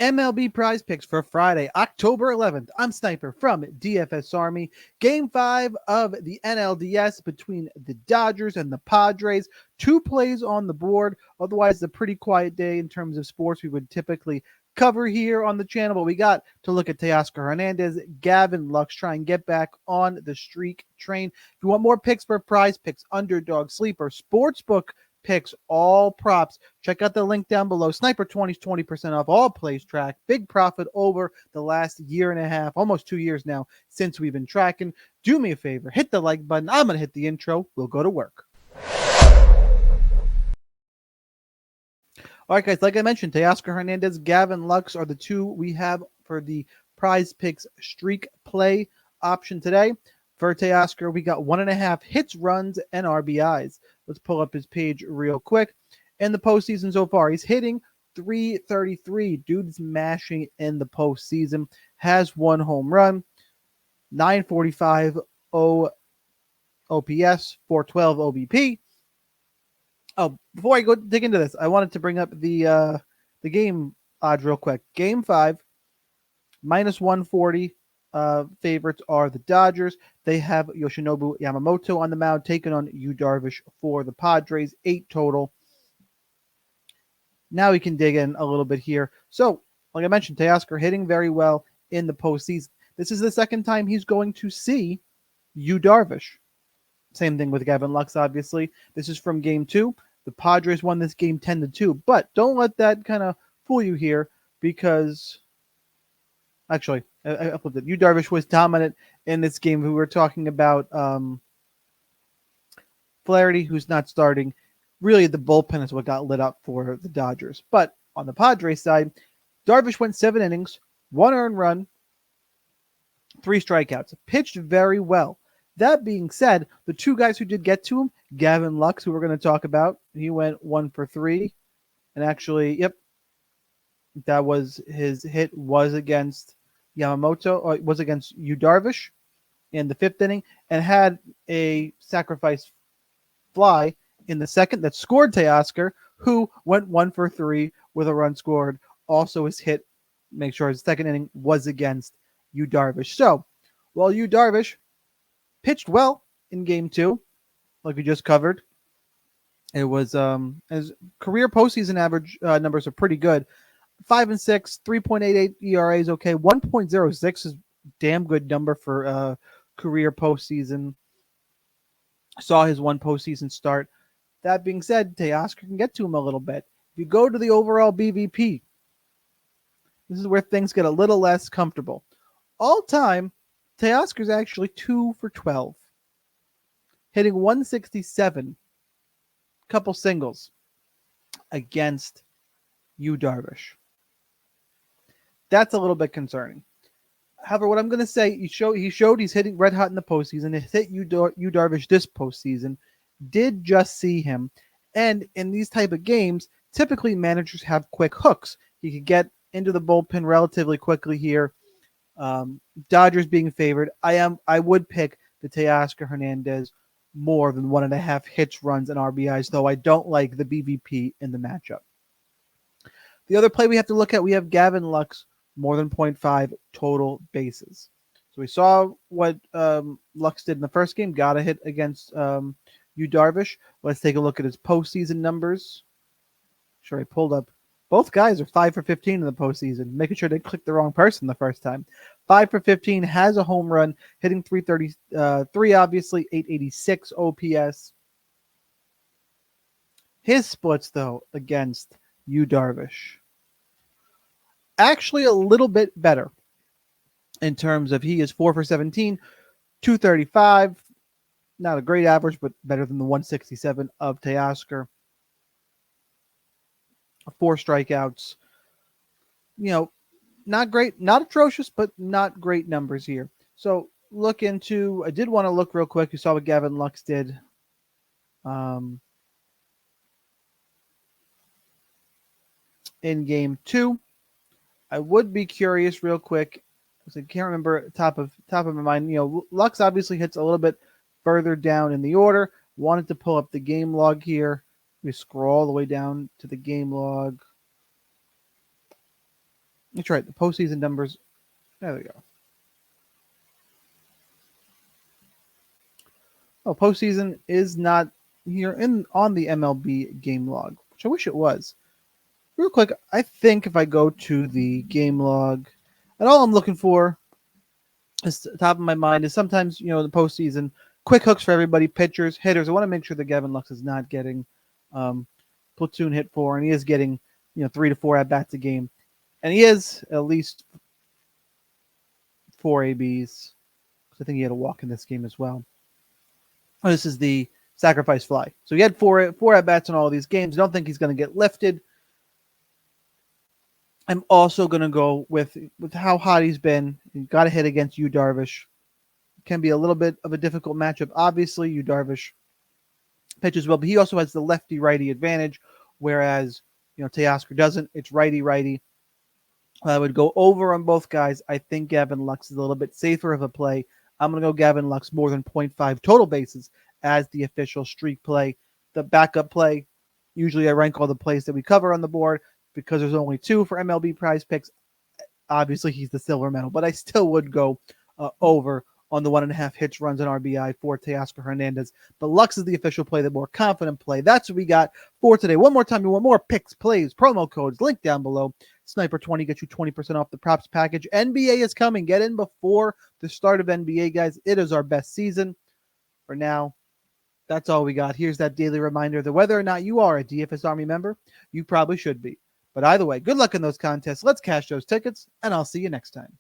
MLB Prize Picks for Friday, October 11th. I'm Sniper from DFS Army. Game 5 of the NLDS between the Dodgers and the Padres. 2 plays on the board. Otherwise, a pretty quiet day in terms of sports we would typically cover here on the channel. But we got to look at Teoscar Hernandez, Gavin Lux, try and get back on the streak train. If you want more picks for Prize Picks, Underdog, Sleeper, Sportsbook picks, all props, check out the link down below. Sniper 20's 20% off all plays track. Big profit over the last year and a half, almost 2 years now since we've been tracking. Do me a favor, hit the like button. I'm going to hit the intro. We'll go to work. All right, guys, like I mentioned, Teoscar Hernandez, Gavin Lux are the two we have for the Prize Picks streak play option today. For Teoscar, we got 1.5 hits, runs, and RBIs. Let's pull up his page real quick. In the postseason so far, he's hitting .333. Dude's mashing in the postseason. Has 1 home run, 945 OPS, 412 OBP. Oh, before I go dig into this, I wanted to bring up the game odds real quick. Game 5, -140. Favorites are the Dodgers. They have Yoshinobu Yamamoto on the mound, taking on Yu Darvish for the Padres. 8 total. Now we can dig in a little bit here. So, like I mentioned, Teoscar hitting very well in the postseason. This is the second time he's going to see Yu Darvish. Same thing with Gavin Lux, obviously. This is from Game 2. The Padres won this game 10-2. But don't let that kind of fool you here, because actually, I flipped it. Yu Darvish was dominant in this game. We were talking about Flaherty, who's not starting. Really, the bullpen is what got lit up for the Dodgers. But on the Padres side, Darvish went 7 innings, 1 earned run, 3 strikeouts. Pitched very well. That being said, the 2 guys who did get to him, Gavin Lux, who we're going to talk about, he went 1 for 3. And actually, yep, that was his hit, was against Yamamoto, or was against Yu Darvish in the 5th inning, and had a sacrifice fly in the 2nd that scored Teoscar, who went 1 for 3 with a run scored. Also his hit, make sure his 2nd inning was against Yu Darvish. So, while Yu Darvish pitched well in Game 2, like we just covered, it was his career postseason average numbers are pretty good. 5-6, 3.88 ERA is okay. 1.06 is damn good number for career postseason. Saw his 1 postseason start. That being said, Teoscar can get to him a little bit. If you go to the overall BVP, this is where things get a little less comfortable. All time, Teoscar's actually 2 for 12, hitting 167, couple singles against Yu Darvish. That's a little bit concerning. However, what I'm going to say, he showed he's hitting red hot in the postseason. He hit Yu Darvish this postseason. Did just see him. And in these type of games, typically managers have quick hooks. He could get into the bullpen relatively quickly here. Dodgers being favored. I would pick the Teoscar Hernandez more than 1.5 hits, runs, and RBIs, though I don't like the BVP in the matchup. The other play we have to look at, we have Gavin Lux, more than 0.5 total bases. So we saw what Lux did in the first game, got a hit against Yu Darvish. Let's take a look at his postseason numbers. Sure, I pulled up. Both guys are 5 for 15 in the postseason, making sure they clicked the wrong person the first time. 5 for 15, has a home run, hitting .333, obviously, 886 OPS. His splits, though, against Yu Darvish, actually a little bit better in terms of he is 4 for 17, 235. Not a great average, but better than the 167 of Teoscar. 4 strikeouts. Not great, not atrocious, but not great numbers here. So I did want to look real quick. You saw what Gavin Lux did. In Game 2. I would be curious real quick, because I can't remember top of my mind. Lux obviously hits a little bit further down in the order. Wanted to pull up the game log here. We scroll all the way down to the game log. That's right. The postseason numbers. There we go. Oh, postseason is not here in on the MLB game log, which I wish it was. Real quick, I think if I go to the game log, and all I'm looking for is top of my mind is sometimes in the postseason, quick hooks for everybody, pitchers, hitters. I want to make sure that Gavin Lux is not getting platoon hit for, and he is getting 3 to 4 at bats a game, and he is at least 4 ABs. I think he had a walk in this game as well. Oh, this is the sacrifice fly. So he had four at bats in all of these games. I don't think he's going to get lifted. I'm also going to go with how hot he's been. He got a hit against Yu Darvish. Can be a little bit of a difficult matchup. Obviously, Yu Darvish pitches well, but he also has the lefty-righty advantage, whereas Teoscar doesn't. It's righty-righty. I would go over on both guys. I think Gavin Lux is a little bit safer of a play. I'm going to go Gavin Lux more than 0.5 total bases as the official streak play. The backup play, usually I rank all the plays that we cover on the board because there's only 2 for MLB Prizepicks. Obviously, he's the silver medal, but I still would go over on the 1.5 hits, runs, and RBI for Teoscar Hernandez. But Lux is the official play, the more confident play. That's what we got for today. One more time, you want more picks, plays, promo codes, link down below. Sniper20 gets you 20% off the props package. NBA is coming. Get in before the start of NBA, guys. It is our best season. For now, that's all we got. Here's that daily reminder that whether or not you are a DFS Army member, you probably should be. But either way, good luck in those contests. Let's cash those tickets, and I'll see you next time.